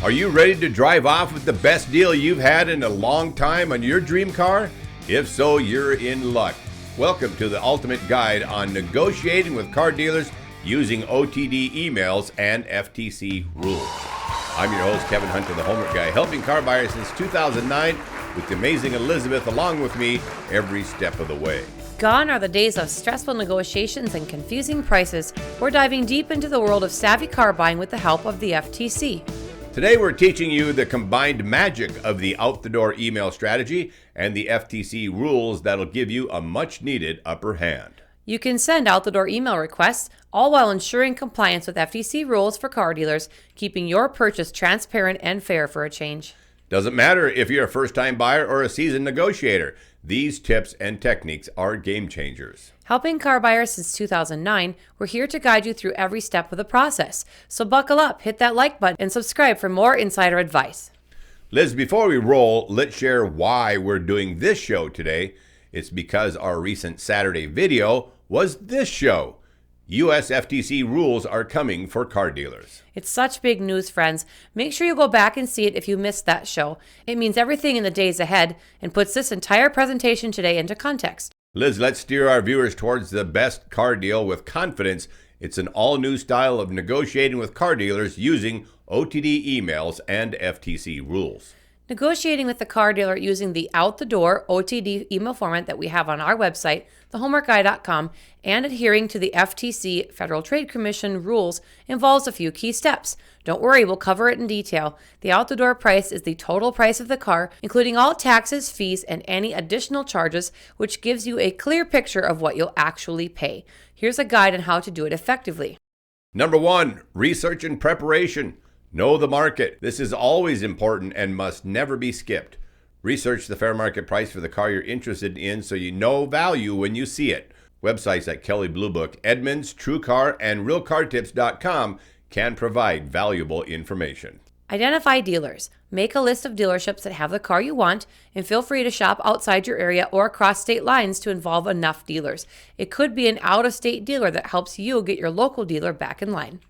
Are you ready to drive off with the best deal you've had in a long time on your dream car? If so, you're in luck. Welcome to the ultimate guide on negotiating with car dealers using OTD emails and FTC rules. I'm your host, Kevin Hunter, the Homework Guy, helping car buyers since 2009 with the amazing Elizabeth along with me every step of the way. Gone are the days of stressful negotiations and confusing prices. We're diving deep into the world of savvy car buying with the help of the FTC. Today we're teaching you the combined magic of the out-the-door email strategy and the FTC rules that'll give you a much-needed upper hand. You can send out-the-door email requests, all while ensuring compliance with FTC rules for car dealers, keeping your purchase transparent and fair for a change. Doesn't matter if you're a first-time buyer or a seasoned negotiator. These tips and techniques are game changers. Helping car buyers since 2009, we're here to guide you through every step of the process. So buckle up, hit that like button, and subscribe for more insider advice. Liz, before we roll, let's share why we're doing this show today. It's because our recent Saturday video was this show. U.S. FTC rules are coming for car dealers. It's such big news, friends. Make sure you go back and see it if you missed that show. It means everything in the days ahead and puts this entire presentation today into context. Liz, let's steer our viewers towards the best car deal with confidence. It's an all-new style of negotiating with car dealers using OTD emails and FTC rules. Negotiating with the car dealer using the out-the-door OTD email format that we have on our website, thehomeworkguy.com, and adhering to the FTC Federal Trade Commission rules involves a few key steps. Don't worry, we'll cover it in detail. The out-the-door price is the total price of the car, including all taxes, fees, and any additional charges, which gives you a clear picture of what you'll actually pay. Here's a guide on how to do it effectively. Number 1, research and preparation. Know the market. This is always important and must never be skipped. Research the fair market price for the car you're interested in so you know value when you see it. Websites like Kelley Blue Book, Edmunds, TrueCar, and RealCarTips.com can provide valuable information. Identify dealers. Make a list of dealerships that have the car you want, and feel free to shop outside your area or across state lines to involve enough dealers. It could be an out-of-state dealer that helps you get your local dealer back in line.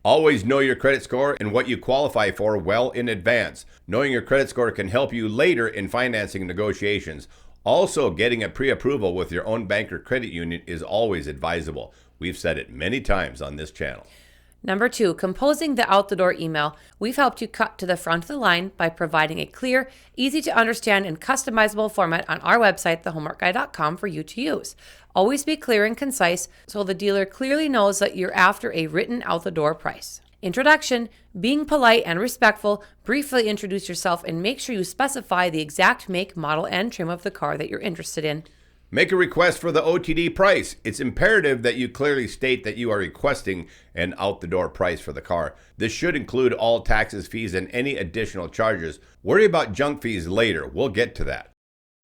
Always know your credit score and what you qualify for well in advance. Knowing your credit score can help you later in financing negotiations. Also, getting a pre-approval with your own bank or credit union is always advisable. We've said it many times on this channel. Number 2, composing the out-the-door email. We've helped you cut to the front of the line by providing a clear, easy to understand, and customizable format on our website, thehomeworkguy.com, for you to use. Always be clear and concise so the dealer clearly knows that you're after a written out-the-door price. Introduction. Being polite and respectful, briefly introduce yourself and make sure you specify the exact make, model, and trim of the car that you're interested in. Make a request for the OTD price. It's imperative that you clearly state that you are requesting an out-the-door price for the car. This should include all taxes, fees, and any additional charges. Worry about junk fees later. We'll get to that.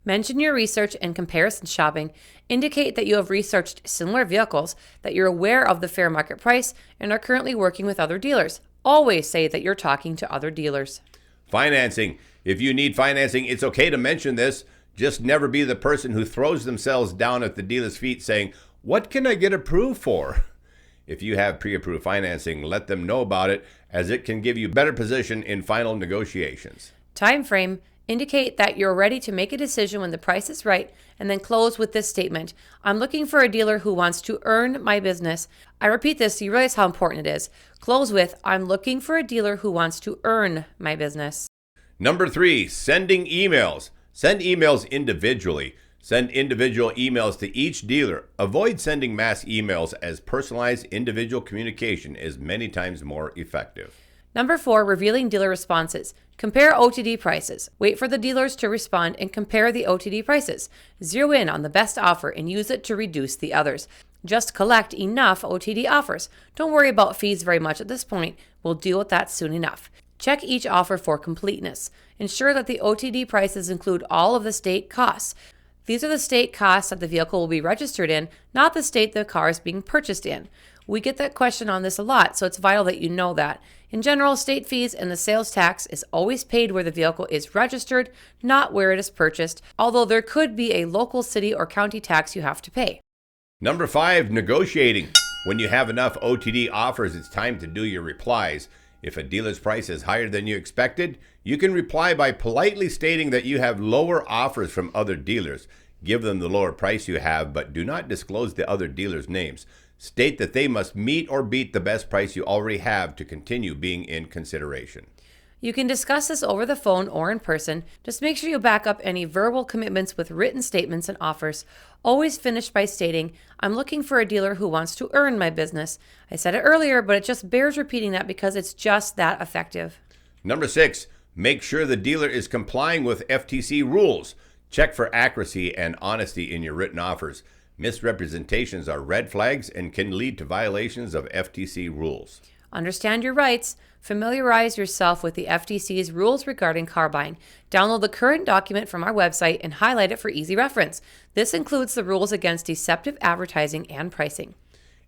Mention your research and comparison shopping. Indicate that you have researched similar vehicles, that you're aware of the fair market price, and are currently working with other dealers. Always say that you're talking to other dealers. Financing. If you need financing, it's okay to mention this. Just never be the person who throws themselves down at the dealer's feet saying, "What can I get approved for?" If you have pre-approved financing, let them know about it, as it can give you better position in final negotiations. Time frame. Indicate that you're ready to make a decision when the price is right, and then close with this statement. I'm looking for a dealer who wants to earn my business. I repeat this so you realize how important it is. Close with, I'm looking for a dealer who wants to earn my business. Number 3, sending emails. Send emails individually. Send individual emails to each dealer. Avoid sending mass emails, as personalized individual communication is many times more effective. Number 4, revealing dealer responses. Compare OTD prices. Wait for the dealers to respond and compare the OTD prices. Zero in on the best offer and use it to reduce the others. Just collect enough OTD offers. Don't worry about fees very much at this point. We'll deal with that soon enough. Check each offer for completeness. Ensure that the OTD prices include all of the state costs. These are the state costs that the vehicle will be registered in, not the state the car is being purchased in. We get that question on this a lot, so it's vital that you know that. In general, state fees and the sales tax is always paid where the vehicle is registered, not where it is purchased, although there could be a local city or county tax you have to pay. Number 5, negotiating. When you have enough OTD offers, it's time to do your replies. If a dealer's price is higher than you expected, you can reply by politely stating that you have lower offers from other dealers. Give them the lower price you have, but do not disclose the other dealers' names. State that they must meet or beat the best price you already have to continue being in consideration. You can discuss this over the phone or in person. Just make sure you back up any verbal commitments with written statements and offers. Always finish by stating, "I'm looking for a dealer who wants to earn my business." I said it earlier, but it just bears repeating that because it's just that effective. Number 6, make sure the dealer is complying with FTC rules. Check for accuracy and honesty in your written offers. Misrepresentations are red flags and can lead to violations of FTC rules. Understand your rights. Familiarize yourself with the FTC's rules regarding car buying. Download the current document from our website and highlight it for easy reference. This includes the rules against deceptive advertising and pricing.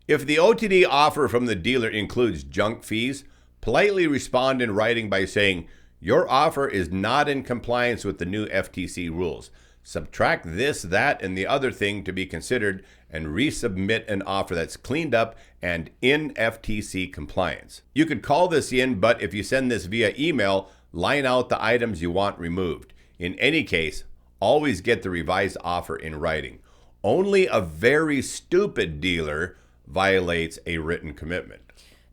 If the OTD offer from the dealer includes junk fees, politely respond in writing by saying, "Your offer is not in compliance with the new FTC rules. Subtract this, that, and the other thing to be considered and resubmit an offer that's cleaned up and in FTC compliance." You could call this in, but if you send this via email, line out the items you want removed. In any case, always get the revised offer in writing. Only a very stupid dealer violates a written commitment.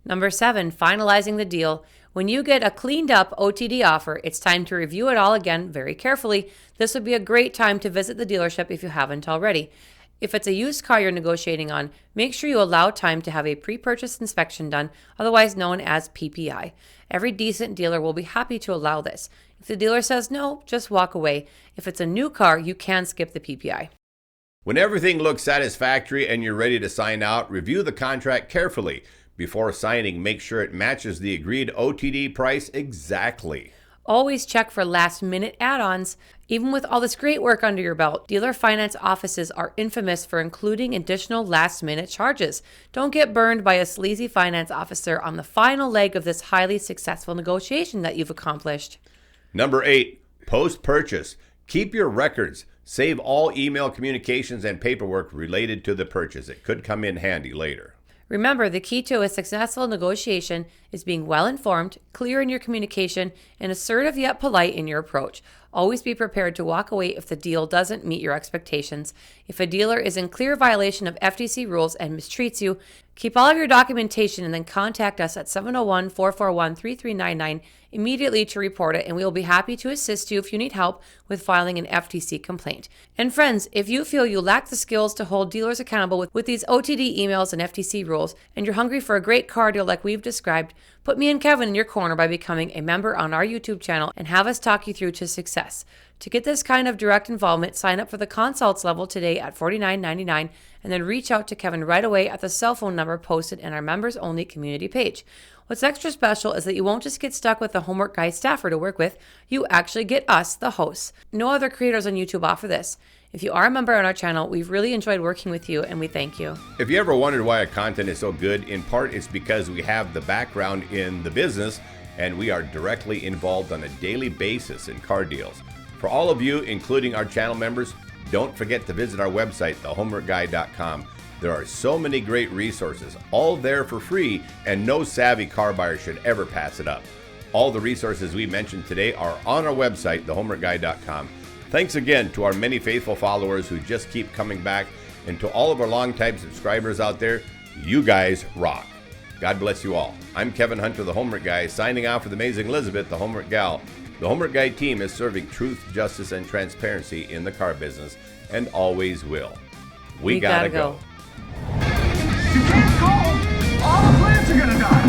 Number 7, finalizing the deal. When you get a cleaned up OTD offer, it's time to review it all again very carefully. This would be a great time to visit the dealership if you haven't already. If it's a used car you're negotiating on, make sure you allow time to have a pre-purchase inspection done, otherwise known as PPI. Every decent dealer will be happy to allow this. If the dealer says no, just walk away. If it's a new car, you can skip the PPI. When everything looks satisfactory and you're ready to sign out, review the contract carefully. Before signing, make sure it matches the agreed OTD price exactly. Always check for last-minute add-ons. Even with all this great work under your belt, dealer finance offices are infamous for including additional last-minute charges. Don't get burned by a sleazy finance officer on the final leg of this highly successful negotiation that you've accomplished. Number 8, post-purchase. Keep your records. Save all email communications and paperwork related to the purchase. It could come in handy later. Remember, the key to a successful negotiation is being well-informed, clear in your communication, and assertive yet polite in your approach. Always be prepared to walk away if the deal doesn't meet your expectations. If a dealer is in clear violation of FTC rules and mistreats you, keep all of your documentation and then contact us at 701-441-3399 immediately to report it, and we will be happy to assist you if you need help with filing an FTC complaint. And friends, if you feel you lack the skills to hold dealers accountable with these OTD emails and FTC rules, and you're hungry for a great car deal like we've described, put me and Kevin in your corner by becoming a member on our YouTube channel and have us talk you through to success. To get this kind of direct involvement, sign up for the consults level today at $49.99 and then reach out to Kevin right away at the cell phone number posted in our members-only community page. What's extra special is that you won't just get stuck with the Homework Guy staffer to work with, you actually get us, the hosts. No other creators on YouTube offer this. If you are a member on our channel, we've really enjoyed working with you and we thank you. If you ever wondered why our content is so good, in part it's because we have the background in the business and we are directly involved on a daily basis in car deals. For all of you, including our channel members, don't forget to visit our website, thehomeworkguy.com. There are so many great resources, all there for free, and no savvy car buyer should ever pass it up. All the resources we mentioned today are on our website, thehomeworkguy.com. Thanks again to our many faithful followers who just keep coming back, and to all of our longtime subscribers out there, you guys rock. God bless you all. I'm Kevin Hunter, the Homework Guy, signing off for the amazing Elizabeth, the Homework Gal. The Homework Guy team is serving truth, justice, and transparency in the car business, and always will. We gotta go. You can't go! All the plants are gonna die!